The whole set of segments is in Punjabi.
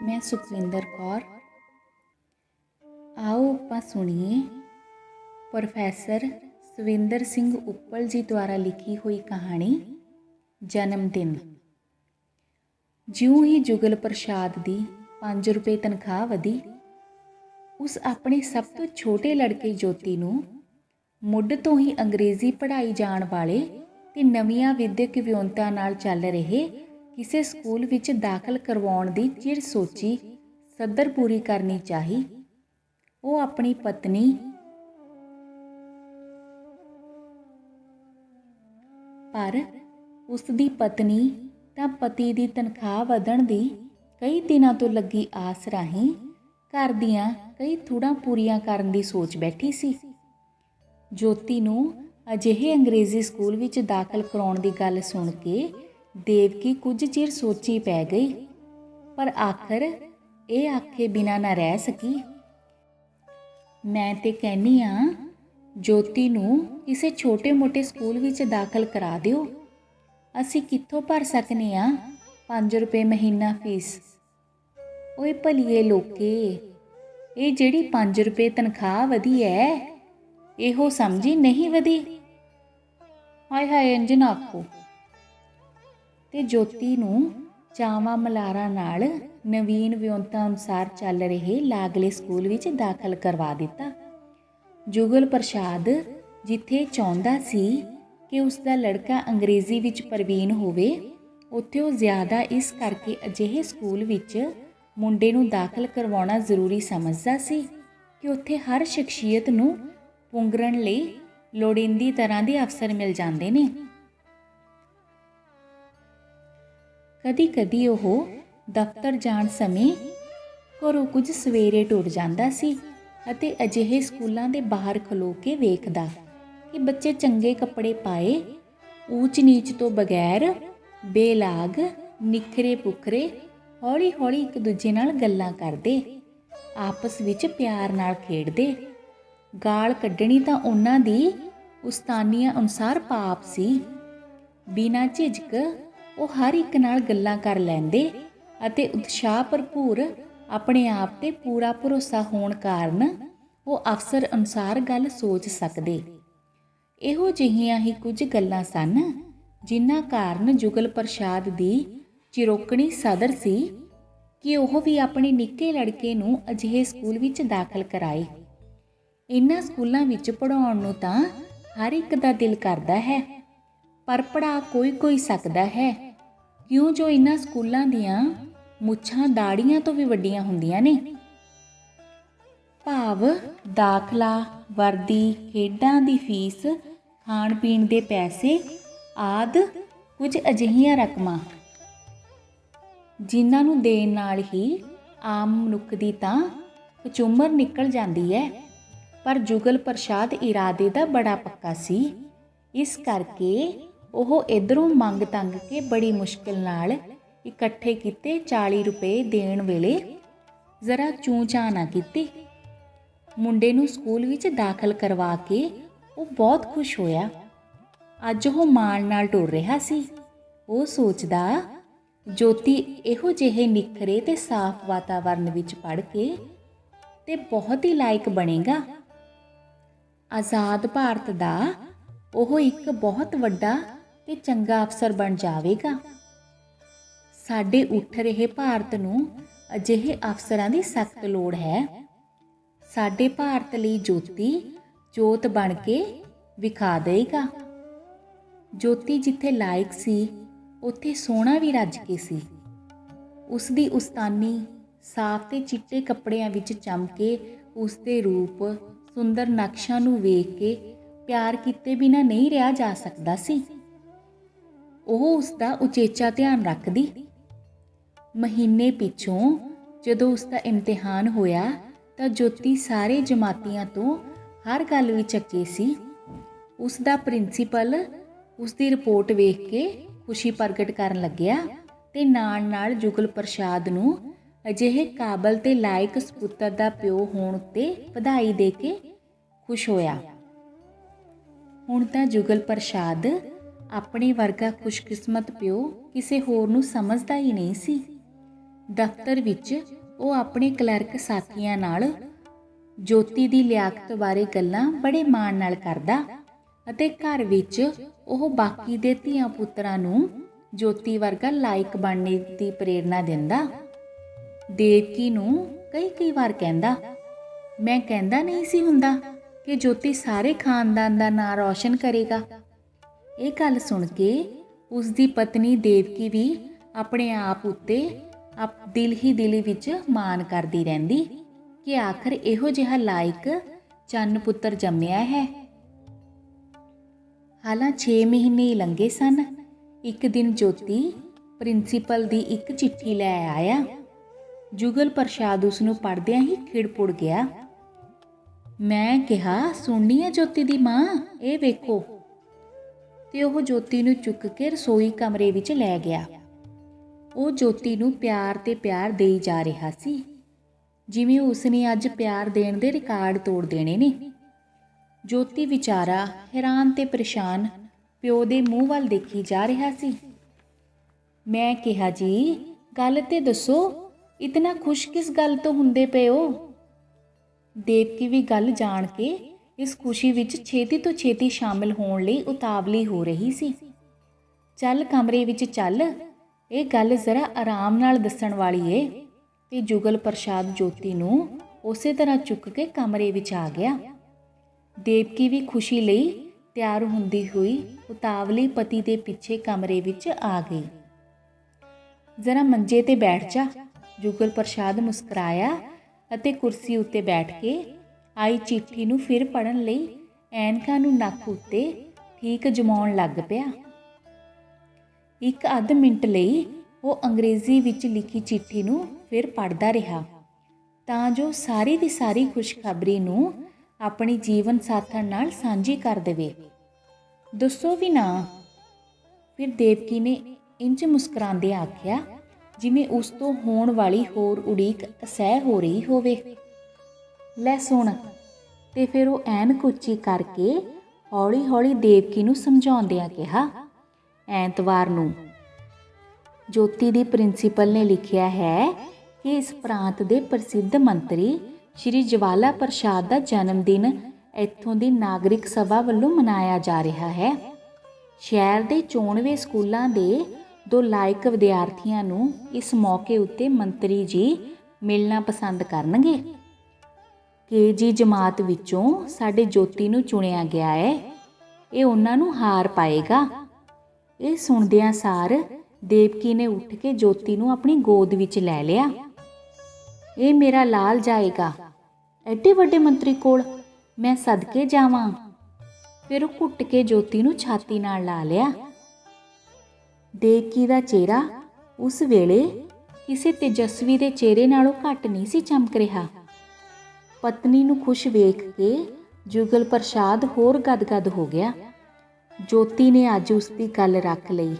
मैं सुखविंदर कौर। आओ ਆਪਾਂ सुनिए प्रोफैसर सविंदर सिंह उप्पल जी द्वारा लिखी हुई कहानी जन्मदिन। ज्यों ही जुगल प्रसाद दी 5 रुपए तनख्वाह वधी, उस अपने सब तो छोटे लड़के ज्योति नूं मुੱਢ ਤੋਂ ही अंग्रेजी पढ़ाई जाण वाले ते नवीआं विद्यक विਉਂਤਾਂ नाल चल रहे किसी स्कूल विच दाखल करवाउण दी चिर सोची सदर पूरी करनी चाही। वो अपनी पत्नी पर उसदी पत्नी तां पति दी तनख्वाह वधण दी कई दिनां तो लगी आस राहीं घर दीआं कई थोड़ां पूरीआं करन दी सोच बैठी सी। ज्योति नूं अजिहे अंग्रेजी स्कूल विच दाखल कराउण दी गल सुण के देवकी कुछ चिर सोची पै गई, पर आखिर ये आखे बिना ना रह सकी। मैं ते कहनी आ ज्योति नूं किसी छोटे मोटे स्कूल विच दाखल करा दिओ, असीं कित्थों भर सकने आ 5 रुपए महीना फीस। ओए भलीए लोके, ये जिहड़ी 5 रुपए तनख्वाह वधी है इहो समझी नहीं वधी। हाय हाय इंज ना आखो। ते ज्योति नूं चावां मलारां नाल नवीन विਉਂਤਾਂ अनुसार चल रहे लागले स्कूल विच दाखल करवा दिता। जुगल प्रसाद जिथे चाहुंदा सी कि उसका लड़का अंग्रेजी विच प्रवीण होवे, उत्थे वो ज़्यादा इस करके अजिहे स्कूल विच मुंडे नूं दाखल करवाउणा जरूरी समझदा सी कि उत्थे हर शख्सियत नूं पुंगरण लई लोड़ींदी तरह दे अफसर मिल जांदे ने। कदी कदी ओह दफ्तर जाण समय घरों कुछ सवेरे टुर जांदा सी अते अजिहे स्कूलों के बाहर खलो के वेखदा कि बच्चे चंगे कपड़े पाए ऊच नीच तो बगैर बेलाग निखरे पुखरे हौली हौली एक दूजे नाल गल्लां करदे, आपस विच प्यार नाल खेडदे। गाल कड्ढणी तां उन्हां दी उस्तानियां अनुसार पाप सी। बिना झिझक वो हर एक नाल गल्लां कर लैंदे अते उत्साह भरपूर अपने आप ते पूरा भरोसा होण कारण वो अफसर अनुसार गल सोच सकदे। इहो जिहियां ही कुछ गल्लां सन जिन्हां कारण जुगल प्रसाद दी चिरोकणी सदर सी कि ओह भी अपने निक्के लड़के नूं अजिहे स्कूल विच दाखल कराए। इन्हां स्कूलां विच पढ़ाउण नूं तां हर एक दा दिल करदा है, पर पढ़ा कोई कोई सकदा है, क्यों जो इन्हां स्कूलां दियां मुੱਛਾਂ दाड़ियां तो भी वड्डियां हुंदियां ने। भाव दाखला वर्दी खेडां दी फीस खाण पीण दे पैसे आदि कुछ अजिहियां रकमां जिन्हां नूं देण नाल ही आम मनुੱਖ दी तां कचूमर निकल जांदी है। पर जुगल प्रसाद इरादे दा बड़ा पक्का सी, इस करके ਉਹ इधरों मंग तंग के बड़ी मुश्किल नाल इकट्ठे किते 40 रुपए देण वेले जरा चूं चां ना कीती। मुंडे नूं स्कूल विच दाखल करवा के वो बहुत खुश होया। अज वो माण नाल टुर रहा सी। वो सोचदा ज्योति इहो जिहे निखरे ते साफ वातावरण विच पढ़ के ते बहुत ही लायक बनेगा। आज़ाद भारत दा ਉਹ ਇੱਕ ਬਹੁਤ ਵੱਡਾ ਤੇ ਚੰਗਾ ਅਫਸਰ ਬਣ ਜਾਵੇਗਾ। ਸਾਡੇ ਉੱਠ ਰਹੇ ਭਾਰਤ ਨੂੰ ਅਜਿਹੇ ਅਫਸਰਾਂ ਦੀ ਸਖਤ ਲੋੜ ਹੈ। ਸਾਡੇ ਭਾਰਤ ਲਈ ਜੋਤੀ ਜੋਤ ਬਣ ਕੇ ਵਿਖਾ ਦੇਗਾ। ਜੋਤੀ ਜਿੱਥੇ ਲਾਇਕ ਸੀ ਉੱਥੇ ਸੋਹਣਾ ਵੀ ਰੱਜ ਕੇ ਸੀ। ਉਸ ਦੀ ਉਸਤਾਨੀ ਸਾਫ਼ ਤੇ ਚਿੱਟੇ ਕੱਪੜਿਆਂ ਵਿੱਚ ਚਮਕੇ ਉਸ ਦੇ ਰੂਪ ਸੁੰਦਰ ਨਕਸ਼ਾਂ ਨੂੰ ਵੇਖ ਕੇ प्यार किते बिना नहीं रहा जा सकता सी। ओह उसका उचेचा ध्यान रखदी। महीने पिछों जदों उसका इम्तिहान होया तां ज्योति सारे जमातियां तो हर गल विच अगे सी। उसका प्रिंसीपल उसकी रिपोर्ट वेख के खुशी प्रगट करन लग्या ते नाल नाल जुगल प्रसाद नूं अजिहे काबल ते लायक सपुੱਤਰ दा प्यो होण उत्ते ਵਧਾਈ दे के खुश होया। ਹੁਣ ਤਾਂ जुगल प्रसाद अपने वर्गा खुशकिस्मत प्यो किसी होर नूं समझदा ही नहीं सी। ਦਫ਼ਤਰ ਵਿੱਚ ਉਹ ਆਪਣੇ ਕਲਰਕ ਸਾਥੀਆਂ ਨਾਲ ਜੋਤੀ ਦੀ ਲਿਆਕਤ ਬਾਰੇ ਗੱਲਾਂ ਬੜੇ ਮਾਣ ਨਾਲ ਕਰਦਾ ਅਤੇ ਘਰ ਵਿੱਚ ਉਹ ਬਾਕੀ ਦੇ ਧੀਆਂ ਪੁੱਤਰਾਂ ਨੂੰ ਜੋਤੀ ਵਰਗਾ ਲਾਇਕ ਬਣਨੇ ਦੀ ਪ੍ਰੇਰਨਾ ਦਿੰਦਾ। ਦੇਵਕੀ ਨੂੰ ਕਈ ਵਾਰ ਕਹਿੰਦਾ, ਮੈਂ ਕਹਿੰਦਾ ਨਹੀਂ ਸੀ ਹੁੰਦਾ ਕਿ ਜੋਤੀ ਸਾਰੇ ਖਾਨਦਾਨ ਦਾ ਨਾਂ ਰੌਸ਼ਨ ਕਰੇਗਾ। ਇਹ ਗੱਲ ਸੁਣ ਕੇ ਉਸ ਦੀ ਪਤਨੀ ਦੇਵਕੀ ਵੀ ਆਪਣੇ ਆਪ ਉੱਤੇ ਦਿਲ ਹੀ ਦਿਲ ਵਿੱਚ ਮਾਣ ਕਰਦੀ ਰਹਿੰਦੀ ਕਿ ਆਖਰ ਇਹੋ ਜਿਹਾ ਲਾਇਕ ਚੰਨ ਪੁੱਤਰ ਜੰਮਿਆ ਹੈ। ਹਾਲਾਂ 6 ਮਹੀਨੇ ਹੀ ਲੰਘੇ ਸਨ। ਇੱਕ ਦਿਨ ਜੋਤੀ ਪ੍ਰਿੰਸੀਪਲ ਦੀ ਇੱਕ ਚਿੱਠੀ ਲੈ ਆਇਆ। ਜੁਗਲ ਪ੍ਰਸਾਦ ਉਸ ਨੂੰ ਪੜ੍ਹਦਿਆਂ ਹੀ ਖਿੜਪੁੜ ਗਿਆ। ਮੈਂ ਕਿਹਾ, ਸੁਣਨੀ ਹੈ ਜੋਤੀ ਦੀ ਮਾਂ, ਇਹ ਵੇਖੋ। ਤੇ ਉਹ ਜੋਤੀ ਨੂੰ ਚੁੱਕ ਕੇ ਰਸੋਈ ਕਮਰੇ ਵਿੱਚ ਲੈ ਗਿਆ। ਉਹ ਜੋਤੀ ਨੂੰ ਪਿਆਰ ਤੇ ਪਿਆਰ ਦੇਈ ਜਾ ਰਿਹਾ ਸੀ, ਜਿਵੇਂ ਉਸਨੇ ਅੱਜ ਪਿਆਰ ਦੇਣ ਦੇ ਰਿਕਾਰਡ ਤੋੜ ਦੇਣੇ ਨੇ। ਜੋਤੀ ਵਿਚਾਰਾ ਹੈਰਾਨ ਤੇ ਪਰੇਸ਼ਾਨ ਪਿਓ ਦੇ ਮੂੰਹ ਵੱਲ ਦੇਖੀ ਜਾ ਰਿਹਾ ਸੀ। ਮੈਂ ਕਿਹਾ, ਜੀ ਗੱਲ ਤੇ ਦੱਸੋ, ਇਤਨਾ ਖੁਸ਼ ਕਿਸ ਗੱਲ ਤੋਂ ਹੁੰਦੇ ਪਏ ਹੋ? ਦੇਵਕੀ ਵੀ ਗੱਲ ਜਾਣ ਕੇ ਇਸ ਖੁਸ਼ੀ ਵਿੱਚ ਛੇਤੀ ਤੋਂ ਛੇਤੀ ਸ਼ਾਮਿਲ ਹੋਣ ਲਈ ਉਤਾਵਲੀ ਹੋ ਰਹੀ ਸੀ। ਚੱਲ ਕਮਰੇ ਵਿੱਚ ਚੱਲ, ਇਹ ਗੱਲ ਜ਼ਰਾ ਆਰਾਮ ਨਾਲ ਦੱਸਣ ਵਾਲੀ ਏ। ਤੇ ਜੁਗਲ ਪ੍ਰਸਾਦ ਜੋਤੀ ਨੂੰ ਉਸੇ ਤਰ੍ਹਾਂ ਚੁੱਕ ਕੇ ਕਮਰੇ ਵਿੱਚ ਆ ਗਿਆ। ਦੇਵਕੀ ਵੀ ਖੁਸ਼ੀ ਲਈ ਤਿਆਰ ਹੁੰਦੀ ਹੋਈ ਉਤਾਵਲੀ ਪਤੀ ਦੇ ਪਿੱਛੇ ਕਮਰੇ ਵਿੱਚ ਆ ਗਈ। ਜ਼ਰਾ ਮੰਜੇ ਤੇ ਬੈਠ ਜਾ, ਜੁਗਲ ਪ੍ਰਸਾਦ ਮੁਸਕਰਾਇਆ ਅਤੇ ਕੁਰਸੀ ਉੱਤੇ ਬੈਠ ਕੇ ਆਈ ਚਿੱਠੀ ਨੂੰ ਫਿਰ ਪੜ੍ਹਨ ਲਈ ਐਨਕਾਂ ਨੂੰ ਨੱਕ ਉੱਤੇ ਠੀਕ ਜਮਾਉਣ ਲੱਗ ਪਿਆ। ਇੱਕ ਅੱਧ ਮਿੰਟ ਲਈ ਉਹ ਅੰਗਰੇਜ਼ੀ ਵਿੱਚ ਲਿਖੀ ਚਿੱਠੀ ਨੂੰ ਫਿਰ ਪੜ੍ਹਦਾ ਰਿਹਾ ਤਾਂ ਜੋ ਸਾਰੀ ਦੀ ਸਾਰੀ ਖੁਸ਼ਖਬਰੀ ਨੂੰ ਆਪਣੀ ਜੀਵਨ ਸਾਥਣ ਨਾਲ ਸਾਂਝੀ ਕਰ ਦੇਵੇ। ਦੱਸੋ ਵੀ ਨਾ। ਫਿਰ ਦੇਵਕੀ ਨੇ ਇੰਜ ਮੁਸਕਰਾਉਂਦੇ ਆਖਿਆ ਜਿਵੇਂ ਉਸ ਤੋਂ ਹੋਣ ਵਾਲੀ ਹੋਰ ਉਡੀਕ ਅਸਹਿ ਹੋ ਰਹੀ ਹੋਵੇ। ਲੈ ਸੁਣ। ਤੇ ਫਿਰ ਉਹ ਐਨਕ ਉੱਚੀ ਕਰਕੇ ਹੌਲੀ ਹੌਲੀ ਦੇਵਕੀ ਨੂੰ ਸਮਝਾਉਂਦਿਆਂ ਕਿਹਾ, ਐਤਵਾਰ ਨੂੰ ਜੋਤੀ ਦੀ ਪ੍ਰਿੰਸੀਪਲ ਨੇ ਲਿਖਿਆ ਹੈ ਕਿ ਇਸ ਪ੍ਰਾਂਤ ਦੇ ਪ੍ਰਸਿੱਧ ਮੰਤਰੀ ਸ਼੍ਰੀ ਜਵਾਲਾ ਪ੍ਰਸਾਦ ਦਾ ਜਨਮ ਦਿਨ ਇੱਥੋਂ ਦੀ ਨਾਗਰਿਕ ਸਭਾ ਵੱਲੋਂ ਮਨਾਇਆ ਜਾ ਰਿਹਾ ਹੈ। ਸ਼ਹਿਰ ਦੇ 94 ਸਕੂਲਾਂ ਦੇ 2 ਲਾਇਕ ਵਿਦਿਆਰਥੀਆਂ ਨੂੰ ਇਸ ਮੌਕੇ ਉੱਤੇ ਮੰਤਰੀ ਜੀ ਮਿਲਣਾ ਪਸੰਦ ਕਰਨਗੇ। KG ਜਮਾਤ ਵਿੱਚੋਂ ਸਾਡੇ ਜੋਤੀ ਨੂੰ ਚੁਣਿਆ ਗਿਆ ਹੈ। ਇਹ ਉਹਨਾਂ ਨੂੰ ਹਾਰ ਪਾਏਗਾ। ਇਹ ਸੁਣਦਿਆਂ ਸਾਰ ਦੇਵਕੀ ਨੇ ਉੱਠ ਕੇ ਜੋਤੀ ਨੂੰ ਆਪਣੀ ਗੋਦ ਵਿੱਚ ਲੈ ਲਿਆ। ਇਹ ਮੇਰਾ ਲਾਲ ਜਾਏਗਾ, ਐਡੇ ਵੱਡੇ ਮੰਤਰੀ ਕੋਲ ਮੈਂ ਸਦਕੇ ਜਾਵਾਂ। ਫਿਰ ਉਹ ਘੁੱਟ ਕੇ ਜੋਤੀ ਨੂੰ ਛਾਤੀ ਨਾਲ ਲਾ ਲਿਆ। ਦੇਵਕੀ ਦਾ ਚਿਹਰਾ ਉਸ ਵੇਲੇ ਕਿਸੇ ਤੇਜਸਵੀ ਦੇ ਚਿਹਰੇ ਨਾਲੋਂ ਘੱਟ ਨਹੀਂ ਸੀ ਚਮਕ ਰਿਹਾ। ਪਤਨੀ ਨੂੰ ਖੁਸ਼ ਵੇਖ ਕੇ ਜੁਗਲ ਪ੍ਰਸਾਦ ਹੋਰ ਗਦਗਦ ਹੋ ਗਿਆ। ਜੋਤੀ ਨੇ ਅੱਜ ਉਸ ਦੀ ਗੱਲ ਰੱਖ ਲਈ।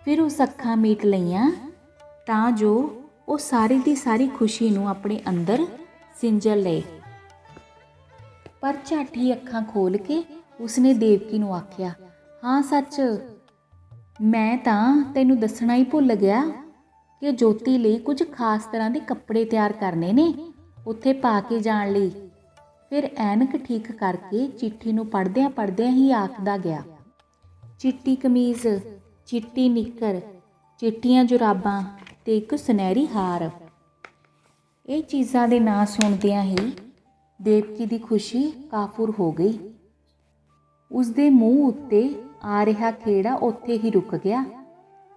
ਫਿਰ ਉਸ ਅੱਖਾਂ ਮੀਟ ਲਈਆਂ ਤਾਂ ਜੋ ਉਹ ਸਾਰੀ ਦੀ ਸਾਰੀ ਖੁਸ਼ੀ ਨੂੰ ਆਪਣੇ ਅੰਦਰ ਸਿੰਜਲ ਲਏ। ਪਰ ਝੱਟ ਹੀ ਅੱਖਾਂ ਖੋਲ ਕੇ ਉਸਨੇ ਦੇਵਕੀ ਨੂੰ ਆਖਿਆ, ਹਾਂ ਸੱਚ, ਮੈਂ ਤਾਂ ਤੈਨੂੰ ਦੱਸਣਾ ਹੀ ਭੁੱਲ ਗਿਆ ਕਿ ਜੋਤੀ ਲਈ ਕੁਝ ਖਾਸ ਤਰ੍ਹਾਂ ਦੇ ਕੱਪੜੇ ਤਿਆਰ ਕਰਨੇ ਨੇ ਉੱਥੇ ਪਾ ਕੇ ਜਾਣ ਲਈ। ਫਿਰ ਐਨਕ ਠੀਕ ਕਰਕੇ ਚਿੱਠੀ ਨੂੰ ਪੜ੍ਹਦਿਆਂ ਹੀ ਆਖਦਾ ਗਿਆ, ਚਿੱਟੀ ਕਮੀਜ਼, ਚਿੱਟੀ ਨਿੱਕਰ, ਚਿੱਟੀਆਂ ਜੁਰਾਬਾਂ ਤੇ ਇੱਕ ਸੁਨਹਿਰੀ ਹਾਰ। ਇਹ ਚੀਜ਼ਾਂ ਦੇ ਨਾਂ ਸੁਣਦਿਆਂ ਹੀ ਦੇਵਕੀ ਦੀ ਖੁਸ਼ੀ ਕਾਫੂਰ ਹੋ ਗਈ। ਉਸਦੇ ਮੂੰਹ ਉੱਤੇ ਆ ਰਿਹਾ ਖੇੜਾ ਉੱਥੇ ਹੀ ਰੁਕ ਗਿਆ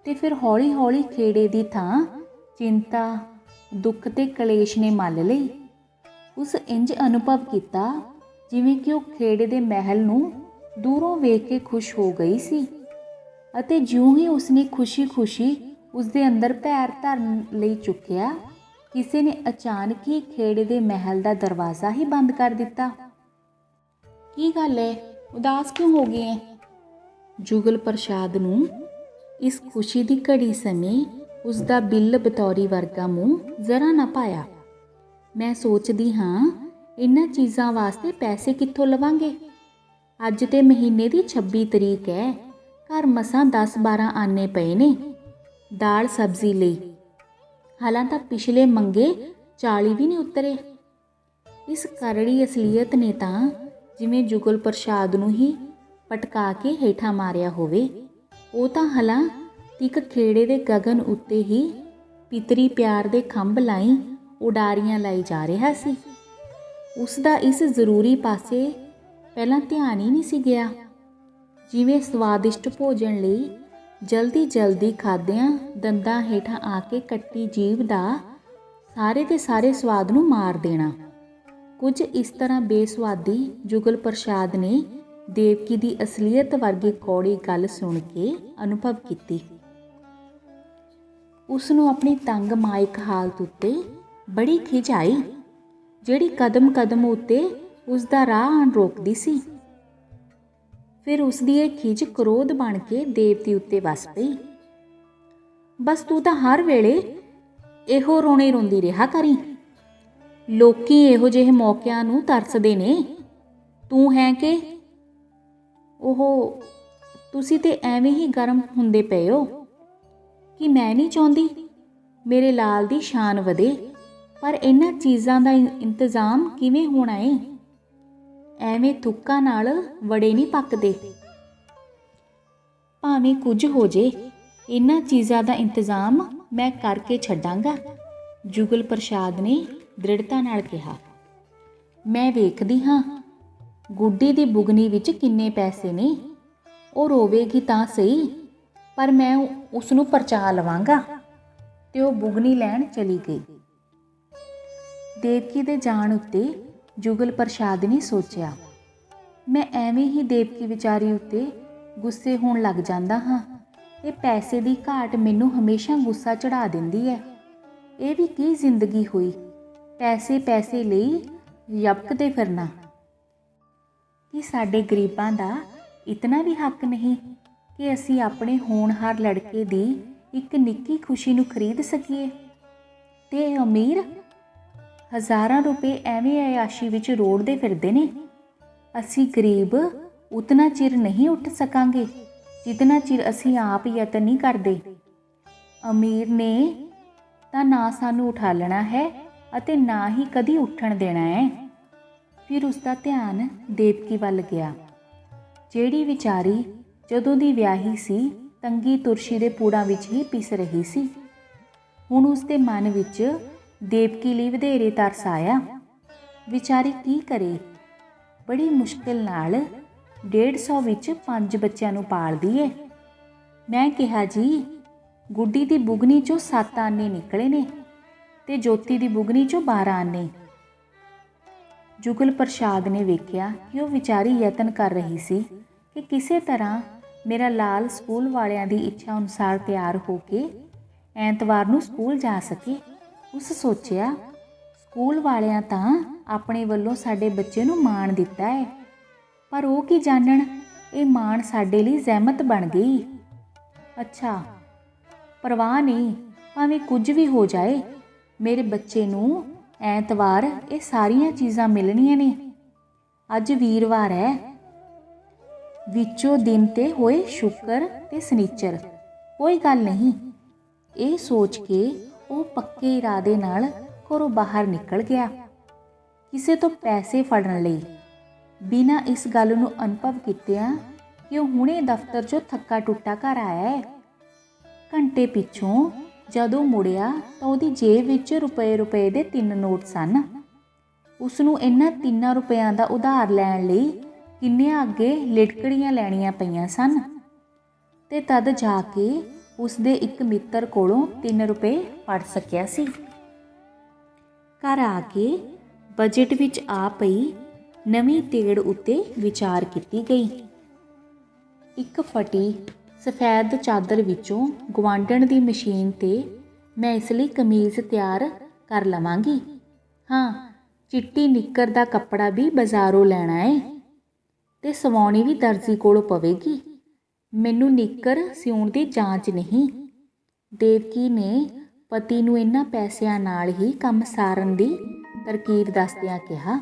ਤੇ ਫਿਰ ਹੌਲੀ ਹੌਲੀ ਖੇੜੇ ਦੀ ਥਾਂ ਚਿੰਤਾ, ਦੁੱਖ ਤੇ ਕਲੇਸ਼ ਨੇ ਮੱਲ ਲਈ। ਉਸ ਇੰਜ ਅਨੁਭਵ ਕੀਤਾ ਜਿਵੇਂ ਕਿ ਉਹ ਖੇੜੇ ਦੇ ਮਹਿਲ ਨੂੰ ਦੂਰੋਂ ਵੇਖ ਕੇ ਖੁਸ਼ ਹੋ ਗਈ ਸੀ ਅਤੇ ਜਿਉਂ ਹੀ ਉਸਨੇ ਖੁਸ਼ੀ ਉਸਦੇ ਅੰਦਰ ਪੈਰ ਧਰਨ ਲਈ ਚੁੱਕਿਆ, ਕਿਸੇ ਨੇ ਅਚਾਨਕ ਹੀ ਖੇੜੇ ਦੇ ਮਹਿਲ ਦਾ ਦਰਵਾਜ਼ਾ ਹੀ ਬੰਦ ਕਰ ਦਿੱਤਾ। ਕੀ ਗੱਲ ਹੈ, ਉਦਾਸ ਕਿਉਂ ਹੋ ਗਈ ਹੈ? ਜੁਗਲ ਪ੍ਰਸਾਦ ਨੂੰ ਇਸ ਖੁਸ਼ੀ ਦੀ ਘੜੀ ਸਮੇਂ ਉਸਦਾ ਬਿੱਲ ਬਤੌਰੀ ਵਰਗਾ ਮੂੰਹ ਜ਼ਰਾ ਨਾ ਪਾਇਆ। ਮੈਂ ਸੋਚਦੀ ਹਾਂ ਇਹਨਾਂ ਚੀਜ਼ਾਂ ਵਾਸਤੇ ਪੈਸੇ ਕਿੱਥੋਂ ਲਵਾਂਗੇ? ਅੱਜ ਤੇ ਮਹੀਨੇ ਦੀ 26 ਤਰੀਕ ਹੈ। ਘਰ ਮਸਾਂ 10-12 ਆਨੇ ਪਏ ਨੇ ਦਾਲ ਸਬਜ਼ੀ ਲਈ। ਹਾਲਾਂ ਤਾਂ ਪਿਛਲੇ ਮੰਗੇ 40 ਵੀ ਨਹੀਂ ਉਤਰੇ। ਇਸ ਕਰੜੀ ਅਸਲੀਅਤ ਨੇ ਤਾਂ ਜਿਵੇਂ ਜੁਗਲ ਪ੍ਰਸਾਦ ਨੂੰ ਹੀ ਪਟਕਾ ਕੇ ਹੇਠਾਂ ਮਾਰਿਆ ਹੋਵੇ। ਉਹ ਤਾਂ ਹਲਾਂ ਇੱਕ ਖੇੜੇ ਦੇ ਗਗਨ ਉੱਤੇ ਹੀ ਪਿਤਰੀ ਪਿਆਰ ਦੇ ਖੰਭ ਲਾਈ ਉਡਾਰੀਆਂ ਲਾਈ ਜਾ ਰਿਹਾ ਸੀ। ਉਸ ਦਾ ਇਸ ਜ਼ਰੂਰੀ ਪਾਸੇ ਪਹਿਲਾਂ ਧਿਆਨ ਹੀ ਨਹੀਂ ਸੀ ਗਿਆ। ਜਿਵੇਂ ਸਵਾਦਿਸ਼ਟ ਭੋਜਨ ਲਈ ਜਲਦੀ ਖਾਦਿਆਂ ਦੰਦਾਂ ਹੇਠਾਂ ਆ ਕੇ ਕੱਟੀ ਜੀਭ ਦਾ ਸਾਰੇ ਦੇ ਸਾਰੇ ਸਵਾਦ ਨੂੰ ਮਾਰ ਦੇਣਾ। ਕੁਝ ਇਸ ਤਰ੍ਹਾਂ ਬੇਸਵਾਦੀ ਜੁਗਲ ਪ੍ਰਸਾਦ ਨੇ ਦੇਵਕੀ ਦੀ ਅਸਲੀਅਤ ਵਰਗੀ ਕੌੜੀ ਗੱਲ ਸੁਣ ਕੇ ਅਨੁਭਵ ਕੀਤੀ। ਉਸ ਨੂੰ ਆਪਣੀ ਤੰਗ ਮਾਇਕ ਹਾਲਤ ਉੱਤੇ ਬੜੀ ਖਿਝ ਆਈ, ਜਿਹੜੀ ਕਦਮ ਕਦਮ ਉੱਤੇ ਉਸ ਦਾ ਰਾਹ ਆਉਣ ਰੋਕਦੀ ਸੀ। ਫਿਰ ਉਸ ਦੀ ਇਹ ਖਿਝ ਕ੍ਰੋਧ ਬਣ ਕੇ ਦੇਵਤੀ ਉੱਤੇ ਵਸ ਪਈ। ਬਸ ਤੂੰ ਤਾਂ ਹਰ ਵੇਲੇ ਇਹੋ ਰੋਣੇ ਰੋਂਦੀ ਰਿਹਾ ਕਰੀ। ਲੋਕੀ ਇਹੋ ਜਿਹੇ ਮੌਕਿਆਂ ਨੂੰ ਤਰਸਦੇ ਨੇ। ਤੂੰ ਹੈ ਕਿ ਉਹ ਤੁਸੀਂ ਤੇ ਐਵੇਂ ਹੀ ਗਰਮ ਹੁੰਦੇ ਪਏ ਹੋ ਕਿ ਮੈਂ ਨਹੀਂ ਚਾਹੁੰਦੀ ਮੇਰੇ ਲਾਲ ਦੀ ਸ਼ਾਨ ਵਧੇ, ਪਰ ਇਹਨਾਂ ਚੀਜ਼ਾਂ ਦਾ ਇੰਤਜ਼ਾਮ ਕਿਵੇਂ ਹੋਣਾ ਏ? ਐਵੇਂ ਥੁੱਕਾਂ ਨਾਲ ਵੜੇ ਨਹੀਂ ਪੱਕਦੇ। ਭਾਵੇਂ ਕੁਝ ਹੋ ਜੇ, ਇਹਨਾਂ ਚੀਜ਼ਾਂ ਦਾ ਇੰਤਜ਼ਾਮ ਮੈਂ ਕਰਕੇ ਛੱਡਾਂਗਾ, ਜੁਗਲ ਪ੍ਰਸਾਦ ਨੇ ਦ੍ਰਿੜਤਾ ਨਾਲ ਕਿਹਾ। ਮੈਂ ਵੇਖਦੀ ਹਾਂ ਗੁੱਡੀ ਦੀ ਬੁਗਨੀ ਵਿੱਚ ਕਿੰਨੇ ਪੈਸੇ ਨੇ। ਉਹ ਰੋਵੇਗੀ ਤਾਂ ਸਹੀ, ਪਰ ਮੈਂ ਉਸ ਨੂੰ ਪਰਚਾ ਲਵਾਂਗਾ। ਤੇ ਉਹ ਬੁਗਨੀ ਲੈਣ ਚਲੀ ਗਈ। ਦੇਵਕੀ ਦੇ ਜਾਣ ਉੱਤੇ ਜੁਗਲ ਪ੍ਰਸਾਦ ਨੇ ਸੋਚਿਆ, ਮੈਂ ਐਵੇਂ ਹੀ ਦੇਵਕੀ ਵਿਚਾਰੀ ਉੱਤੇ ਗੁੱਸੇ ਹੋਣ ਲੱਗ ਜਾਂਦਾ ਹਾਂ। ਇਹ ਪੈਸੇ ਦੀ ਘਾਟ ਮੈਨੂੰ ਹਮੇਸ਼ਾ ਗੁੱਸਾ ਚੜਾ ਦਿੰਦੀ ਹੈ। ਇਹ ਵੀ ਕੀ ਜ਼ਿੰਦਗੀ ਹੋਈ, ਪੈਸੇ ਲਈ ਯਬਕਦੇ ਫਿਰਨਾ। ਕੀ ਸਾਡੇ ਗਰੀਬਾਂ ਦਾ ਇਤਨਾ ਵੀ ਹੱਕ ਨਹੀਂ ਕਿ ਅਸੀਂ ਆਪਣੇ ਹੋਣਹਾਰ ਲੜਕੇ ਦੀ ਇੱਕ ਨਿੱਕੀ ਖੁਸ਼ੀ ਨੂੰ ਖਰੀਦ ਸਕੀਏ? ਤੇ ਅਮੀਰ ਹਜ਼ਾਰਾਂ ਰੁਪਏ ਐਵੇਂ ਅਯਾਸ਼ੀ ਵਿੱਚ ਰੋੜਦੇ ਫਿਰਦੇ ਨੇ। ਅਸੀਂ ਗਰੀਬ ਉਤਨਾ ਚਿਰ ਨਹੀਂ ਉੱਠ ਸਕਾਂਗੇ ਜਿਤਨਾ ਚਿਰ ਅਸੀਂ ਆਪ ਯਤਨ ਨਹੀਂ ਕਰਦੇ। ਅਮੀਰ ਨੇ ਤਾਂ ਨਾ ਸਾਨੂੰ ਉਠਾਲਣਾ ਹੈ ਅਤੇ ਨਾ ਹੀ ਕਦੀ ਉੱਠਣ ਦੇਣਾ ਹੈ। ਫਿਰ ਉਸ ਦਾ ਧਿਆਨ ਦੇਵਕੀ ਵੱਲ ਗਿਆ, ਜਿਹੜੀ ਵਿਚਾਰੀ ਜਦੋਂ ਦੀ ਵਿਆਹੀ ਸੀ ਤੰਗੀ ਤੁਰਸ਼ੀ ਦੇ ਪੂੜਾਂ ਵਿੱਚ ਹੀ ਪਿਸ ਰਹੀ ਸੀ। ਹੁਣ ਉਸ ਦੇ ਮਨ ਵਿੱਚ ਦੇਵਕੀ ਲਈ ਵਧੇਰੇ ਤਰਸ ਆਇਆ। ਵਿਚਾਰੀ ਕੀ ਕਰੇ? ਬੜੀ ਮੁਸ਼ਕਿਲ ਨਾਲ 150 ਵਿੱਚ 5 ਬੱਚਿਆਂ ਨੂੰ ਪਾਲਦੀ ਏ। ਮੈਂ ਕਿਹਾ ਜੀ, ਗੁੱਡੀ ਦੀ ਬੁਗਨੀ 'ਚੋਂ 7 ਆਨੇ ਨਿਕਲੇ ਨੇ ਤੇ ਜੋਤੀ ਦੀ ਬੁਗਨੀ 'ਚੋਂ 12 ਆਨੇ। ਜੁਗਲ ਪ੍ਰਸਾਦ ਨੇ ਵੇਖਿਆ ਕਿ ਉਹ ਵਿਚਾਰੀ ਯਤਨ ਕਰ ਰਹੀ ਸੀ ਕਿ ਕਿਸੇ ਤਰ੍ਹਾਂ ਮੇਰਾ ਲਾਲ ਸਕੂਲ ਵਾਲਿਆਂ ਦੀ ਇੱਛਾ ਅਨੁਸਾਰ ਤਿਆਰ ਹੋ ਕੇ ਐਤਵਾਰ ਨੂੰ ਸਕੂਲ ਜਾ ਸਕੇ। ਉਸ ਸੋਚਿਆ, ਸਕੂਲ ਵਾਲਿਆਂ ਤਾਂ ਆਪਣੇ ਵੱਲੋਂ ਸਾਡੇ ਬੱਚੇ ਨੂੰ ਮਾਣ ਦਿੱਤਾ ਹੈ, ਪਰ ਉਹ ਕੀ ਜਾਣਨ ਇਹ ਮਾਣ ਸਾਡੇ ਲਈ ਜ਼ਹਿਮਤ ਬਣ ਗਈ। ਅੱਛਾ, ਪਰਵਾਹ ਨਹੀਂ, ਭਾਵੇਂ ਕੁਝ ਵੀ ਹੋ ਜਾਏ, ਮੇਰੇ ਬੱਚੇ ਨੂੰ ਐਤਵਾਰ ਇਹ ਸਾਰੀਆਂ ਚੀਜ਼ਾਂ ਮਿਲਣੀਆਂ ਨੇ। ਅੱਜ ਵੀਰਵਾਰ ਹੈ, ਵਿੱਚੋਂ ਦਿਨ ਤੇ ਹੋਏ ਸ਼ੁੱਕਰ ਤੇ ਸ਼ਨੀਚਰ, ਕੋਈ ਗੱਲ ਨਹੀਂ। ਇਹ ਸੋਚ ਕੇ ਉਹ ਪੱਕੇ ਇਰਾਦੇ ਨਾਲ ਘਰੋਂ ਬਾਹਰ ਨਿਕਲ ਗਿਆ, ਕਿਸੇ ਤੋਂ ਪੈਸੇ ਫੜਨ ਲਈ, ਬਿਨਾਂ ਇਸ ਗੱਲ ਨੂੰ ਅਨੁਭਵ ਕੀਤਿਆਂ ਕਿ ਉਹ ਹੁਣੇ ਦਫ਼ਤਰ 'ਚੋਂ ਥੱਕਾ ਟੁੱਟਾ ਘਰ ਆਇਆ ਹੈ। ਘੰਟੇ ਪਿੱਛੋਂ ਜਦੋਂ ਮੁੜਿਆ ਤਾਂ ਉਹਦੀ ਜੇਬ ਵਿੱਚ ਰੁਪਏ ਦੇ 3 ਨੋਟ ਸਨ। ਉਸ ਨੂੰ ਇਹਨਾਂ 3 ਰੁਪਇਆਂ ਦਾ ਉਧਾਰ ਲੈਣ ਲਈ ਕਿੰਨੀਆਂ ਅੱਗੇ ਲਿਟਕੜੀਆਂ ਲੈਣੀਆਂ ਪਈਆਂ ਸਨ ਤੇ ਤਦ ਜਾ ਕੇ ਉਸ ਦੇ ਇੱਕ ਮਿੱਤਰ ਕੋਲੋਂ 3 ਰੁਪਏ ਫੜ ਸਕਿਆ ਸੀ। ਘਰ ਆ ਕੇ ਬਜਟ ਵਿੱਚ ਆ ਪਈ ਨਵੀਂ ਤੇੜ ਉੱਤੇ ਵਿਚਾਰ ਕੀਤੀ ਗਈ। ਇੱਕ ਫਟੀ ਸਫੈਦ ਚਾਦਰ ਵਿੱਚੋਂ ਗੁਆਂਢਣ ਦੀ ਮਸ਼ੀਨ ਤੇ ਮੈਂ ਇਸ ਲਈ ਕਮੀਜ਼ ਤਿਆਰ ਕਰ ਲਵਾਂਗੀ। ਹਾਂ, ਚਿੱਟੀ ਨਿੱਕਰ ਦਾ ਕੱਪੜਾ ਵੀ ਬਾਜ਼ਾਰੋਂ ਲੈਣਾ ਏ ਤੇ ਸਵਾਉਣੀ ਵੀ ਦਰਜੀ ਕੋਲੋਂ ਪਵੇਗੀ। ਮੈਨੂੰ ਨਿੱਕਰ ਸਿਉਣ ਦੀ ਜਾਂਚ ਨਹੀਂ। ਦੇਵਕੀ ਨੇ ਪਤੀ ਨੂੰ ਇਹਨਾਂ ਪੈਸਿਆਂ ਨਾਲ ਹੀ ਕੰਮ ਸਾਰਨ ਦੀ ਤਰਕੀਬ ਦੱਸਦਿਆਂ ਕਿਹਾ।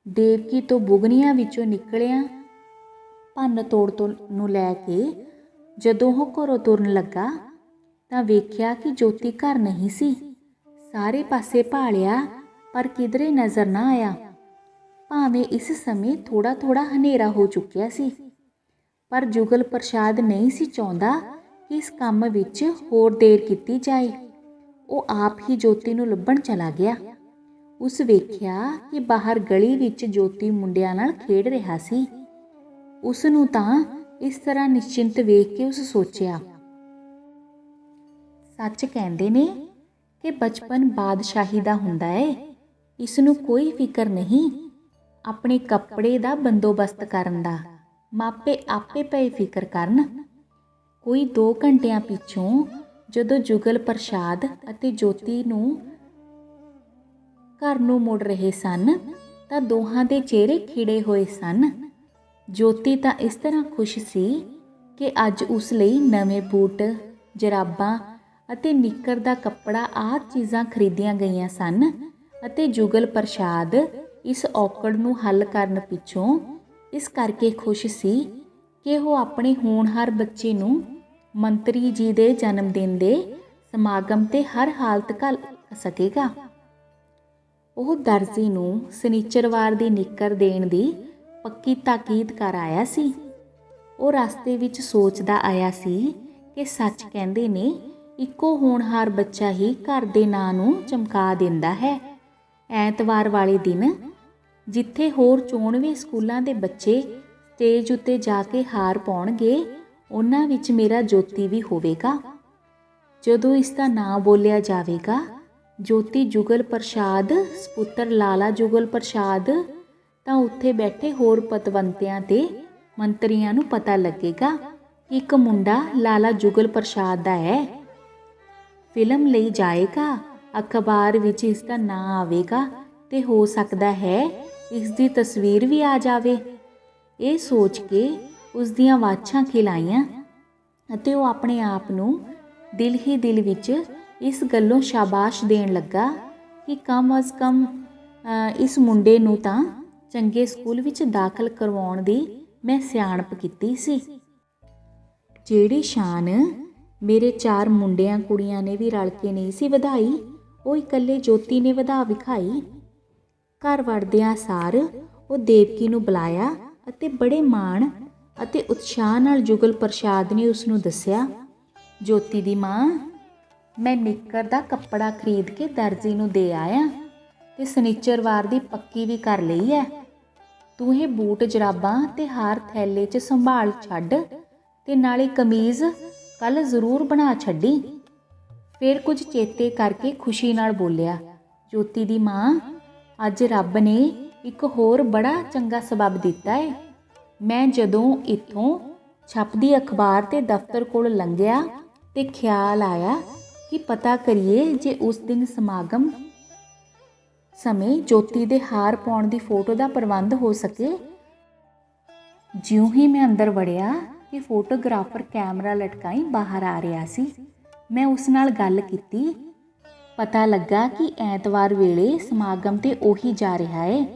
ਦੇਵਕੀ ਤੋਂ ਬੁਗਨੀਆਂ ਵਿੱਚੋਂ ਨਿਕਲਿਆ ਭੰਨ ਤੋੜ ਨੂੰ ਲੈ ਕੇ ਜਦੋਂ ਉਹ ਘਰੋਂ ਤੁਰਨ ਲੱਗਾ ਤਾਂ ਵੇਖਿਆ ਕਿ ਜੋਤੀ ਘਰ ਨਹੀਂ ਸੀ। ਸਾਰੇ ਪਾਸੇ ਭਾਲਿਆ ਪਰ ਕਿਧਰੇ ਨਜ਼ਰ ਨਾ ਆਇਆ। ਭਾਵੇਂ ਇਸ ਸਮੇਂ ਥੋੜਾ ਥੋੜਾ ਹਨੇਰਾ ਹੋ ਚੁੱਕਿਆ ਸੀ, ਪਰ ਜੁਗਲ ਪ੍ਰਸਾਦ ਨਹੀਂ ਸੀ ਚਾਹੁੰਦਾ ਕਿ ਇਸ ਕੰਮ ਵਿੱਚ ਹੋਰ ਦੇਰ ਕੀਤੀ ਜਾਏ। ਉਹ ਆਪ ਹੀ ਜੋਤੀ ਨੂੰ ਲੱਭਣ ਚਲਾ ਗਿਆ। ਉਸ ਵੇਖਿਆ ਕਿ ਬਾਹਰ ਗਲੀ ਵਿੱਚ ਜੋਤੀ ਮੁੰਡਿਆਂ ਨਾਲ ਖੇਡ ਰਿਹਾ ਸੀ। ਉਸ ਨੂੰ ਤਾਂ ਇਸ ਤਰ੍ਹਾਂ ਨਿਸ਼ਚਿੰਤ ਵੇਖ ਕੇ ਉਸ ਸੋਚਿਆ, ਸੱਚ ਕਹਿੰਦੇ ਨੇ ਕਿ ਬਚਪਨ ਬਾਦਸ਼ਾਹੀ ਦਾ ਹੁੰਦਾ ਹੈ। ਇਸ ਨੂੰ ਕੋਈ ਫਿਕਰ ਨਹੀਂ ਆਪਣੇ ਕੱਪੜੇ ਦਾ ਬੰਦੋਬਸਤ ਕਰਨ ਦਾ, ਮਾਪੇ ਆਪੇ ਪਏ ਫਿਕਰ ਕਰਨ। ਕੋਈ 2 ਘੰਟਿਆਂ ਪਿੱਛੋਂ ਜਦੋਂ ਜੁਗਲ ਪ੍ਰਸਾਦ ਅਤੇ ਜੋਤੀ ਨੂੰ ਘਰ ਨੂੰ ਮੁੜ ਰਹੇ ਸਨ ਤਾਂ ਦੋਹਾਂ ਦੇ ਚਿਹਰੇ ਖਿੜੇ ਹੋਏ ਸਨ। ਜੋਤੀ ਤਾਂ ਇਸ ਤਰ੍ਹਾਂ ਖੁਸ਼ ਸੀ ਕਿ ਅੱਜ ਉਸ ਲਈ ਨਵੇਂ ਬੂਟ, ਜਰਾਬਾਂ ਅਤੇ ਨਿੱਕਰ ਦਾ ਕੱਪੜਾ ਆਦਿ ਚੀਜ਼ਾਂ ਖਰੀਦੀਆਂ ਗਈਆਂ ਸਨ ਅਤੇ ਜੁਗਲ ਪ੍ਰਸਾਦ ਇਸ ਔਕੜ ਨੂੰ ਹੱਲ ਕਰਨ ਪਿੱਛੋਂ ਇਸ ਕਰਕੇ ਖੁਸ਼ ਸੀ ਕਿ ਉਹ ਆਪਣੇ ਹੋਣਹਾਰ ਬੱਚੇ ਨੂੰ ਮੰਤਰੀ ਜੀ ਦੇ ਜਨਮ ਦਿਨ ਦੇ ਸਮਾਗਮ ਤੇ ਹਰ ਹਾਲਤ ਘੱਲ ਸਕੇਗਾ। ਉਹ ਦਰਜੀ ਨੂੰ ਸ਼ਨੀਚਰਵਾਰ ਦੀ ਨਿੱਕਰ ਦੇਣ ਦੀ ਪੱਕੀ ਤਾਕੀਦ ਕਰ ਆਇਆ ਸੀ। ਉਹ ਰਸਤੇ ਵਿੱਚ ਸੋਚਦਾ ਆਇਆ ਸੀ ਕਿ ਸੱਚ ਕਹਿੰਦੇ ਨੇ, ਇੱਕੋ ਹੋਣਹਾਰ ਬੱਚਾ ਹੀ ਘਰ ਦੇ ਨਾਂ ਨੂੰ ਚਮਕਾ ਦਿੰਦਾ ਹੈ। ਐਤਵਾਰ ਵਾਲੇ ਦਿਨ ਜਿੱਥੇ ਹੋਰ 94 ਸਕੂਲਾਂ ਦੇ ਬੱਚੇ ਸਟੇਜ ਉੱਤੇ ਜਾ ਕੇ ਹਾਰ ਪਾਉਣਗੇ, ਉਹਨਾਂ ਵਿੱਚ ਮੇਰਾ ਜੋਤੀ ਵੀ ਹੋਵੇਗਾ। ਜਦੋਂ ਇਸ ਦਾ ਨਾਂ ਬੋਲਿਆ ਜਾਵੇਗਾ, ਜੋਤੀ ਜੁਗਲ ਪ੍ਰਸਾਦ ਸਪੁੱਤਰ ਲਾਲਾ ਜੁਗਲ ਪ੍ਰਸਾਦ, ਤਾਂ ਉੱਥੇ ਬੈਠੇ ਹੋਰ ਪਤਵੰਤਿਆਂ ਤੇ ਮੰਤਰੀਆਂ ਨੂੰ ਪਤਾ ਲੱਗੇਗਾ ਕਿ ਇੱਕ ਮੁੰਡਾ ਲਾਲਾ ਜੁਗਲ ਪ੍ਰਸਾਦ ਦਾ ਹੈ। ਫਿਲਮ ਲਈ ਜਾਏਗਾ, ਅਖਬਾਰ ਵਿੱਚ ਇਸ ਦਾ ਨਾਂ ਆਵੇਗਾ ਤੇ ਹੋ ਸਕਦਾ ਹੈ ਇਸ ਦੀ ਤਸਵੀਰ ਵੀ ਆ ਜਾਵੇ। ਇਹ ਸੋਚ ਕੇ ਉਸ ਦੀਆਂ ਵਾਛਾਂ ਖਿਲਾਈਆਂ ਅਤੇ ਉਹ ਆਪਣੇ ਆਪ ਨੂੰ ਦਿਲ ਹੀ ਦਿਲ ਵਿੱਚ ਇਸ ਗੱਲੋਂ ਸ਼ਾਬਾਸ਼ ਦੇਣ ਲੱਗਾ ਕਿ ਕਮ ਅਜ਼ ਕਮ ਇਸ ਮੁੰਡੇ ਨੂੰ ਤਾਂ ਚੰਗੇ ਸਕੂਲ ਵਿੱਚ ਦਾਖਲ ਕਰਵਾਉਣ ਦੀ ਮੈਂ ਸਿਆਣਪ ਕੀਤੀ ਸੀ। ਜਿਹੜੀ ਸ਼ਾਨ ਮੇਰੇ 4 ਮੁੰਡਿਆਂ ਕੁੜੀਆਂ ਨੇ ਵੀ ਰਲ ਕੇ ਨਹੀਂ ਸੀ ਵਧਾਈ, ਉਹ ਇਕੱਲੇ ਜੋਤੀ ਨੇ ਵਧਾ ਵਿਖਾਈ। ਘਰ ਵੜਦਿਆਂ ਸਾਰ ਉਹ ਦੇਵਕੀ ਨੂੰ ਬੁਲਾਇਆ ਅਤੇ ਬੜੇ ਮਾਣ ਅਤੇ ਉਤਸ਼ਾਹ ਨਾਲ ਜੁਗਲ ਪ੍ਰਸਾਦ ਨੇ ਉਸ ਨੂੰ ਦੱਸਿਆ, ਜੋਤੀ ਦੀ ਮਾਂ, ਮੈਂ ਨਿੱਕਰ ਦਾ ਕੱਪੜਾ ਖਰੀਦ ਕੇ ਦਰਜੀ ਨੂੰ ਦੇ ਆਇਆ ਤੇ ਸ਼ਨੀਚਰਵਾਰ ਦੀ ਪੱਕੀ ਵੀ ਕਰ ਲਈ ਹੈ। ਤੂੰ ਇਹ ਬੂਟ, ਜਰਾਬਾਂ ਤੇ ਹਾਰ ਥੈਲੇ 'ਚ ਸੰਭਾਲ ਛੱਡ ਤੇ ਨਾਲੇ ਕਮੀਜ਼ ਕੱਲ ਜ਼ਰੂਰ ਬਣਾ ਛੱਡੀ। ਫਿਰ ਕੁਝ ਚੇਤੇ ਕਰਕੇ ਖੁਸ਼ੀ ਨਾਲ ਬੋਲਿਆ, ਜੋਤੀ ਦੀ ਮਾਂ, ਅੱਜ ਰੱਬ ਨੇ ਇੱਕ ਹੋਰ ਬੜਾ ਚੰਗਾ ਸਬੱਬ ਦਿੱਤਾ ਹੈ। ਮੈਂ ਜਦੋਂ ਇੱਥੋਂ ਛਪਦੀ ਅਖਬਾਰ ਤੇ ਦਫ਼ਤਰ ਕੋਲ ਲੰਘਿਆ ਤੇ ਖਿਆਲ ਆਇਆ ਕਿ ਪਤਾ ਕਰੀਏ ਜੇ ਉਸ ਦਿਨ ਸਮਾਗਮ ਸਮੇਂ ਜੋਤੀ ਦੇ ਹਾਰ ਪਾਉਣ ਦੀ ਫੋਟੋ ਦਾ ਪ੍ਰਬੰਧ ਹੋ ਸਕੇ। ਜਿਉਂ ਹੀ ਮੈਂ ਅੰਦਰ ਵੜਿਆ ਕਿ ਫੋਟੋਗ੍ਰਾਫਰ ਕੈਮਰਾ ਲਟਕਾਈ ਬਾਹਰ ਆ ਰਿਹਾ ਸੀ। ਮੈਂ ਉਸ ਨਾਲ ਗੱਲ ਕੀਤੀ। ਪਤਾ ਲੱਗਾ ਕਿ ਐਤਵਾਰ ਵੇਲੇ ਸਮਾਗਮ ਤੇ ਉਹੀ ਜਾ ਰਿਹਾ ਹੈ।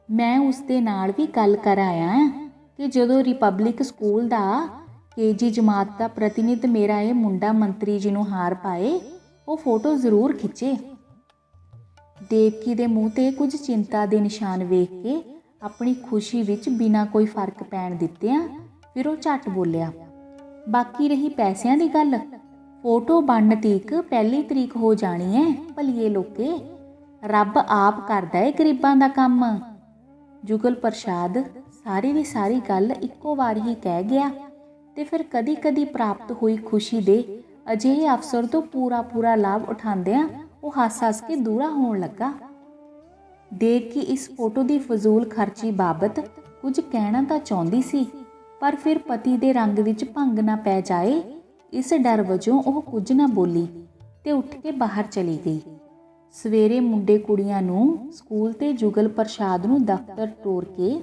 ਮੈਂ ਉਸ ਦੇ ਨਾਲ ਵੀ ਗੱਲ ਕਰ ਆਇਆ ਕਿ ਜਦੋਂ ਰਿਪਬਲਿਕ ਸਕੂਲ ਦਾ KG ਜਮਾਤ ਦਾ ਪ੍ਰਤੀਨਿਧ ਮੇਰਾ ਇਹ ਮੁੰਡਾ ਮੰਤਰੀ ਜੀ ਨੂੰ ਹਾਰ ਪਾਏ, ਉਹ ਫੋਟੋ ਜ਼ਰੂਰ ਖਿੱਚੇ। ਦੇਵਕੀ ਦੇ ਮੂੰਹ ਤੇ ਕੁਝ ਚਿੰਤਾ ਦੇ ਨਿਸ਼ਾਨ ਵੇਖ ਕੇ ਆਪਣੀ ਖੁਸ਼ੀ ਵਿੱਚ ਬਿਨਾਂ ਕੋਈ ਫਰਕ ਪੈਣ ਦਿੱਤਿਆਂ ਫਿਰ ਉਹ ਝੱਟ ਬੋਲਿਆ, ਬਾਕੀ ਰਹੀ ਪੈਸਿਆਂ ਦੀ ਗੱਲ, ਫੋਟੋ ਬਣਨ ਤੀਕ 1 ਤਰੀਕ ਹੋ ਜਾਣੀ ਹੈ। ਭਲੀਏ ਲੋਕੇ, ਰੱਬ ਆਪ ਕਰਦਾ ਏ ਗਰੀਬਾਂ ਦਾ ਕੰਮ। ਜੁਗਲ ਪ੍ਰਸਾਦ ਸਾਰੀ ਦੀ ਸਾਰੀ ਗੱਲ ਇੱਕੋ ਵਾਰ ਹੀ ਕਹਿ ਗਿਆ ਤੇ ਫਿਰ ਕਦੀ ਕਦੀ ਪ੍ਰਾਪਤ ਹੋਈ ਖੁਸ਼ੀ ਦੇ ਅਜਿਹੇ ਅਵਸਰ ਤੋਂ ਪੂਰਾ ਲਾਭ ਉਠਾਉਂਦਿਆਂ ਉਹ ਹੱਸ ਕੇ ਦੂਰਾ ਹੋਣ ਲੱਗਾ। ਦੇਖ ਕਿ ਇਸ ਫੋਟੋ ਦੀ ਫਜ਼ੂਲ ਖਰਚੀ ਬਾਬਤ ਕੁਝ ਕਹਿਣਾ ਤਾਂ ਚਾਹੁੰਦੀ ਸੀ, ਪਰ ਫਿਰ ਪਤੀ ਦੇ ਰੰਗ ਵਿੱਚ ਭੰਗ ਨਾ ਪੈ ਜਾਏ, ਇਸ ਡਰ ਵਜੋਂ ਉਹ ਕੁਝ ਨਾ ਬੋਲੀ ਤੇ ਉੱਠ ਕੇ ਬਾਹਰ ਚਲੀ ਗਈ। ਸਵੇਰੇ ਮੁੰਡੇ ਕੁੜੀਆਂ ਨੂੰ ਸਕੂਲ ਤੇ ਜੁਗਲ ਪ੍ਰਸਾਦ ਨੂੰ ਦਫ਼ਤਰ ਤੋਰ ਕੇ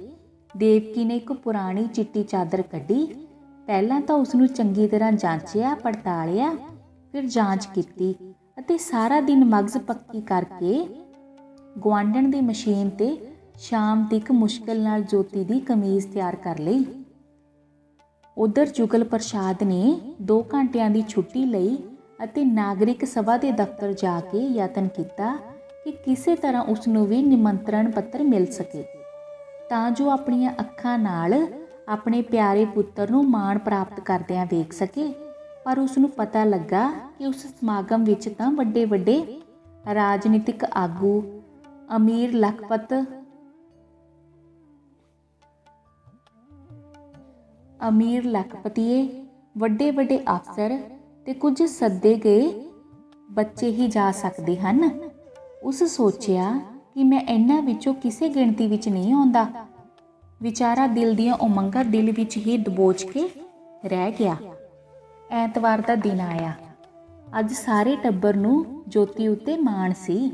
ਦੇਵਕੀ ਨੇ ਇੱਕ ਪੁਰਾਣੀ ਚਿੱਟੀ ਚਾਦਰ ਕੱਢੀ। ਪਹਿਲਾਂ ਤਾਂ ਉਸ ਨੂੰ ਚੰਗੀ ਤਰ੍ਹਾਂ ਜਾਂਚਿਆ ਪੜਤਾਲਿਆ, ਫਿਰ ਜਾਂਚ ਕੀਤੀ ਅਤੇ ਸਾਰਾ ਦਿਨ ਮਗਜ਼ ਪੱਕੀ ਕਰਕੇ ਗੁਆਂਢਣ ਦੀ ਮਸ਼ੀਨ ਤੇ ਸ਼ਾਮ ਤੱਕ ਮੁਸ਼ਕਿਲ ਨਾਲ ਜੋਤੀ ਦੀ ਕਮੀਜ਼ ਤਿਆਰ ਕਰ ਲਈ। ਉਧਰ ਜੁਗਲ ਪ੍ਰਸਾਦ ਨੇ 2 ਘੰਟਿਆਂ ਦੀ ਛੁੱਟੀ ਲਈ ਅਤੇ ਨਾਗਰਿਕ ਸਭਾ ਦੇ ਦਫ਼ਤਰ ਜਾ ਕੇ ਯਤਨ ਕੀਤਾ ਕਿ ਕਿਸੇ ਤਰ੍ਹਾਂ ਉਸ ਨੂੰ ਵੀ ਨਿਮੰਤਰਣ ਪੱਤਰ ਮਿਲ ਸਕੇ, ਤਾਂ ਜੋ ਆਪਣੀਆਂ ਅੱਖਾਂ ਨਾਲ ਆਪਣੇ ਪਿਆਰੇ ਪੁੱਤਰ ਨੂੰ ਮਾਣ ਪ੍ਰਾਪਤ ਕਰਦਿਆਂ ਵੇਖ ਸਕੇ। ਪਰ ਉਸ ਨੂੰ ਪਤਾ ਲੱਗਾ ਕਿ ਉਸ ਸਮਾਗਮ ਵਿੱਚ ਤਾਂ ਵੱਡੇ ਵੱਡੇ ਰਾਜਨੀਤਿਕ ਆਗੂ, ਅਮੀਰ ਲੱਖਪਤੀਏ, ਵੱਡੇ ਵੱਡੇ ਅਫਸਰ ਤੇ ਕੁਝ ਸੱਦੇ ਗਏ ਬੱਚੇ ਹੀ ਜਾ ਸਕਦੇ ਹਨ। ਉਸ ਸੋਚਿਆ ਕਿ ਮੈਂ ਇਹਨਾਂ ਵਿੱਚੋਂ ਕਿਸੇ ਗਿਣਤੀ ਵਿੱਚ ਨਹੀਂ ਆਉਂਦਾ। ਵਿਚਾਰਾ ਦਿਲ ਦੀਆਂ ਉਮੰਗਾਂ ਦਿਲ ਵਿੱਚ ਹੀ ਦਬੋਚ ਕੇ ਰਹਿ ਗਿਆ। ਐਤਵਾਰ ਦਾ ਦਿਨ ਆਇਆ। ਅੱਜ ਸਾਰੇ ਟੱਬਰ ਨੂੰ ਜੋਤੀ ਉੱਤੇ ਮਾਣ ਸੀ,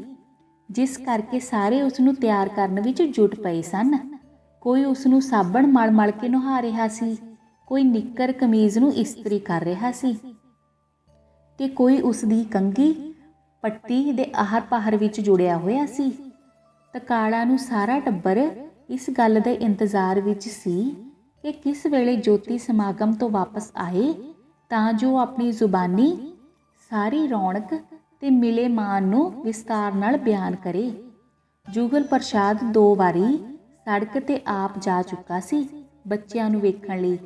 ਜਿਸ ਕਰਕੇ ਸਾਰੇ ਉਸ ਨੂੰ ਤਿਆਰ ਕਰਨ ਵਿੱਚ ਜੁਟ ਪਏ ਸਨ। ਕੋਈ ਉਸ ਨੂੰ ਸਾਬਣ ਮਲ ਮਲ ਕੇ ਨੁਹਾ ਰਿਹਾ ਸੀ, ਕੋਈ ਨਿੱਕਰ ਕਮੀਜ਼ ਨੂੰ ਇਸਤਰੀ ਕਰ ਰਿਹਾ ਸੀ ਤੇ ਕੋਈ ਉਸ ਦੀ ਕੰਘੀ ਪੱਟੀ ਦੇ ਆਹਰ ਪਾਹਰ ਵਿੱਚ ਜੁੜਿਆ ਹੋਇਆ ਸੀ। ਤਕਾਲਾ ਨੂੰ ਸਾਰਾ ਟੱਬਰ ਇਸ ਗੱਲ ਦੇ ਇੰਤਜ਼ਾਰ ਵਿੱਚ ਸੀ ਕਿ ਕਿਸ ਵੇਲੇ ਜੋਤੀ ਸਮਾਗਮ ਤੋਂ ਵਾਪਸ ਆਏ, ਤਾਂ ਜੋ ਆਪਣੀ ਜ਼ੁਬਾਨੀ ਸਾਰੀ ਰੌਣਕ ਤੇ ਮਿਲੇ ਮਾਨ ਨੂੰ ਵਿਸਤਾਰ ਨਾਲ ਬਿਆਨ ਕਰੇ। ਜੁਗਲ ਪ੍ਰਸਾਦ 2 ਵਾਰੀ ਸੜਕ ਤੇ ਆਪ ਜਾ ਚੁੱਕਾ ਸੀ ਬੱਚਿਆਂ ਨੂੰ ਵੇਖਣ ਲਈ।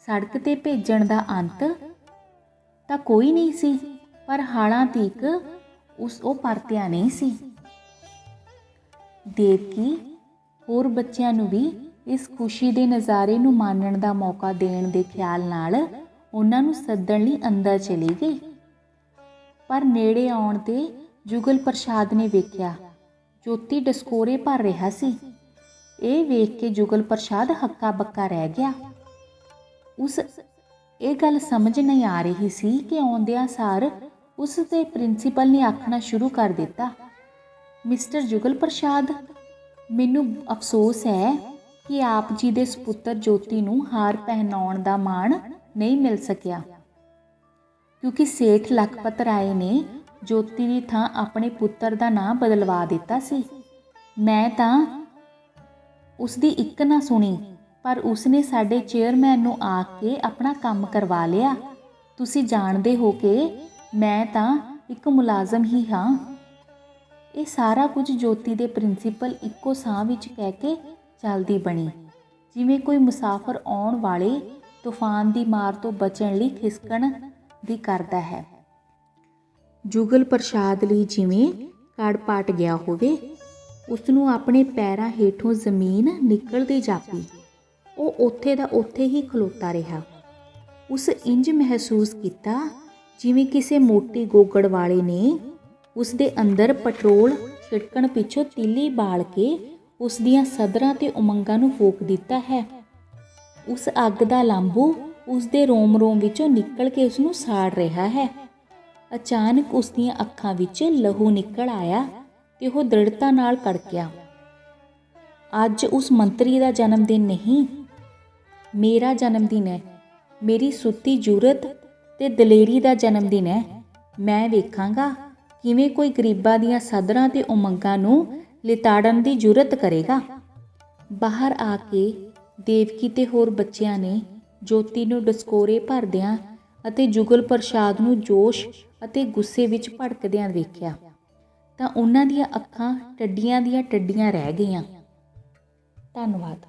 ਸੜਕ ਤੇ ਭੇਜਣ ਦਾ ਅੰਤ ਤਾਂ ਕੋਈ ਨਹੀਂ ਸੀ, ਪਰ ਹਾਲਾਂ ਤੀਕ ਉਹ ਪਰਤਿਆ ਨਹੀਂ ਸੀ। ਦੇਵਕੀ ਹੋਰ ਬੱਚਿਆਂ ਨੂੰ ਵੀ ਇਸ ਖੁਸ਼ੀ ਦੇ ਨਜ਼ਾਰੇ ਨੂੰ ਮਾਣਨ ਦਾ ਮੌਕਾ ਦੇਣ ਦੇ ਖਿਆਲ ਨਾਲ ਉਹਨਾਂ ਨੂੰ ਸੱਦਣ ਲਈ ਅੰਦਰ ਚਲੀ ਗਈ। ਪਰ ਨੇੜੇ ਆਉਣ ਤੇ ਜੁਗਲ ਪ੍ਰਸਾਦ ਨੇ ਵੇਖਿਆ ਜੋਤੀ ਡਸਕੋਰੇ ਭਰ ਰਿਹਾ ਸੀ। ਇਹ ਵੇਖ ਕੇ ਜੁਗਲ ਪ੍ਰਸਾਦ ਹੱਕਾ ਬੱਕਾ ਰਹਿ ਗਿਆ। ਉਸ ਇਹ ਗੱਲ ਸਮਝ ਨਹੀਂ ਆ ਰਹੀ ਸੀ ਕਿ ਆਉਂਦਿਆਂ ਸਾਰ ਉਸ ਦੇ ਪ੍ਰਿੰਸੀਪਲ ਨੇ ਆਖਣਾ ਸ਼ੁਰੂ ਕਰ ਦਿੱਤਾ, ਮਿਸਟਰ ਜੁਗਲ ਪ੍ਰਸਾਦ, ਮੈਨੂੰ ਅਫਸੋਸ ਹੈ ਕਿ ਆਪ ਜੀ ਦੇ ਸਪੁੱਤਰ ਜੋਤੀ ਨੂੰ ਹਾਰ ਪਹਿਨਾਉਣ ਦਾ ਮਾਣ ਨਹੀਂ ਮਿਲ ਸਕਿਆ, ਕਿਉਂਕਿ ਸੇਠ ਲਖਪਤ ਰਾਏ ਨੇ ਜੋਤੀ ਦੀ ਥਾਂ ਆਪਣੇ ਪੁੱਤਰ ਦਾ ਨਾਂ ਬਦਲਵਾ ਦਿੱਤਾ ਸੀ। ਮੈਂ ਤਾਂ ਉਸ ਦੀ ਇੱਕ ਨਾ ਸੁਣੀ, ਪਰ ਉਸਨੇ ਸਾਡੇ ਚੇਅਰਮੈਨ ਨੂੰ ਆਖ ਕੇ ਆਪਣਾ ਕੰਮ ਕਰਵਾ ਲਿਆ। ਤੁਸੀਂ ਜਾਣਦੇ ਹੋ ਕਿ ਮੈਂ ਤਾਂ ਇੱਕ ਮੁਲਾਜ਼ਮ ਹੀ ਹਾਂ। ਇਹ ਸਾਰਾ ਕੁਝ ਜੋਤੀ ਦੇ ਪ੍ਰਿੰਸੀਪਲ ਇੱਕੋ ਸਾਹ ਵਿੱਚ ਕਹਿ ਕੇ ਚੱਲਦੀ ਬਣੀ, ਜਿਵੇਂ ਕੋਈ ਮੁਸਾਫਰ ਆਉਣ ਵਾਲੇ ਤੂਫਾਨ ਦੀ ਮਾਰ ਤੋਂ ਬਚਣ ਲਈ ਖਿਸਕਣ ਦੀ ਕਰਦਾ ਹੈ। ਜੁਗਲ ਪ੍ਰਸਾਦ ਲਈ ਜਿਵੇਂ ਕੜ ਪਾਟ ਗਿਆ ਹੋਵੇ। ਉਸ ਨੂੰ ਆਪਣੇ ਪੈਰਾਂ ਹੇਠੋਂ ਜ਼ਮੀਨ ਨਿਕਲਦੀ ਜਾਪੀ। ਉਹ ਉੱਥੇ ਦਾ ਉੱਥੇ ਹੀ ਖਲੋਤਾ ਰਿਹਾ। ਉਸ ਇੰਜ ਮਹਿਸੂਸ ਕੀਤਾ ਜਿਵੇਂ ਕਿਸੇ ਮੋਟੀ ਗੋਗੜ ਵਾਲੇ ਨੇ ਉਸ ਦੇ ਅੰਦਰ ਪੈਟਰੋਲ ਛਿੜਕਣ ਪਿੱਛੋਂ ਤੀਲੀ ਬਾਲ ਕੇ ਉਸ ਦੀਆਂ ਸਦਰਾਂ ਤੇ ਉਮੰਗਾਂ ਨੂੰ ਫੂਕ ਦਿੱਤਾ ਹੈ। ਉਸ ਅੱਗ ਦਾ ਲਾਂਬੂ ਉਸ ਦੇ ਰੋਮ ਰੋਮ ਵਿੱਚੋਂ ਨਿਕਲ ਕੇ ਉਸ ਨੂੰ ਸਾੜ ਰਿਹਾ ਹੈ। ਅਚਾਨਕ ਉਸ ਦੀਆਂ ਅੱਖਾਂ ਵਿੱਚ ਲਹੂ ਨਿਕਲ ਆਇਆ ਤੇ ਉਹ ਦ੍ਰਿੜਤਾ ਨਾਲ ਕੜਕਿਆ। ਅੱਜ ਉਸ ਮੰਤਰੀ ਦਾ ਜਨਮ ਦਿਨ ਨਹੀਂ, ਮੇਰਾ ਜਨਮ ਦਿਨ ਹੈ। ਮੇਰੀ ਸੁੱਤੀ ਜੁਰਤ ਤੇ ਦਲੇਰੀ ਦਾ ਜਨਮ ਦਿਨ ਹੈ। ਮੈਂ ਵੇਖਾਂਗਾ ਕਿਵੇਂ ਕੋਈ ਗਰੀਬਾਂ ਦੀਆਂ ਸਦਰਾਂ ਤੇ ਉਮੰਗਾਂ ਨੂੰ ਲਿਤਾੜਨ ਦੀ ਜੁਰਤ ਕਰੇਗਾ। ਬਾਹਰ ਆ ਕੇ ਦੇਵਕੀ ਤੇ ਹੋਰ ਬੱਚਿਆਂ ਨੇ ਜੋਤੀ ਨੂੰ ਡਸਕੋਰੇ ਭਰਦਿਆਂ ਅਤੇ ਜੁਗਲ ਪ੍ਰਸਾਦ ਨੂੰ ਜੋਸ਼ ਅਤੇ ਗੁੱਸੇ ਵਿੱਚ ਭੜਕਦਿਆਂ ਵੇਖਿਆ ਤਾਂ ਉਹਨਾਂ ਦੀਆਂ ਅੱਖਾਂ ਟੱਡੀਆਂ ਦੀਆਂ ਟੱਡੀਆਂ ਰਹਿ ਗਈਆਂ। ਧੰਨਵਾਦ।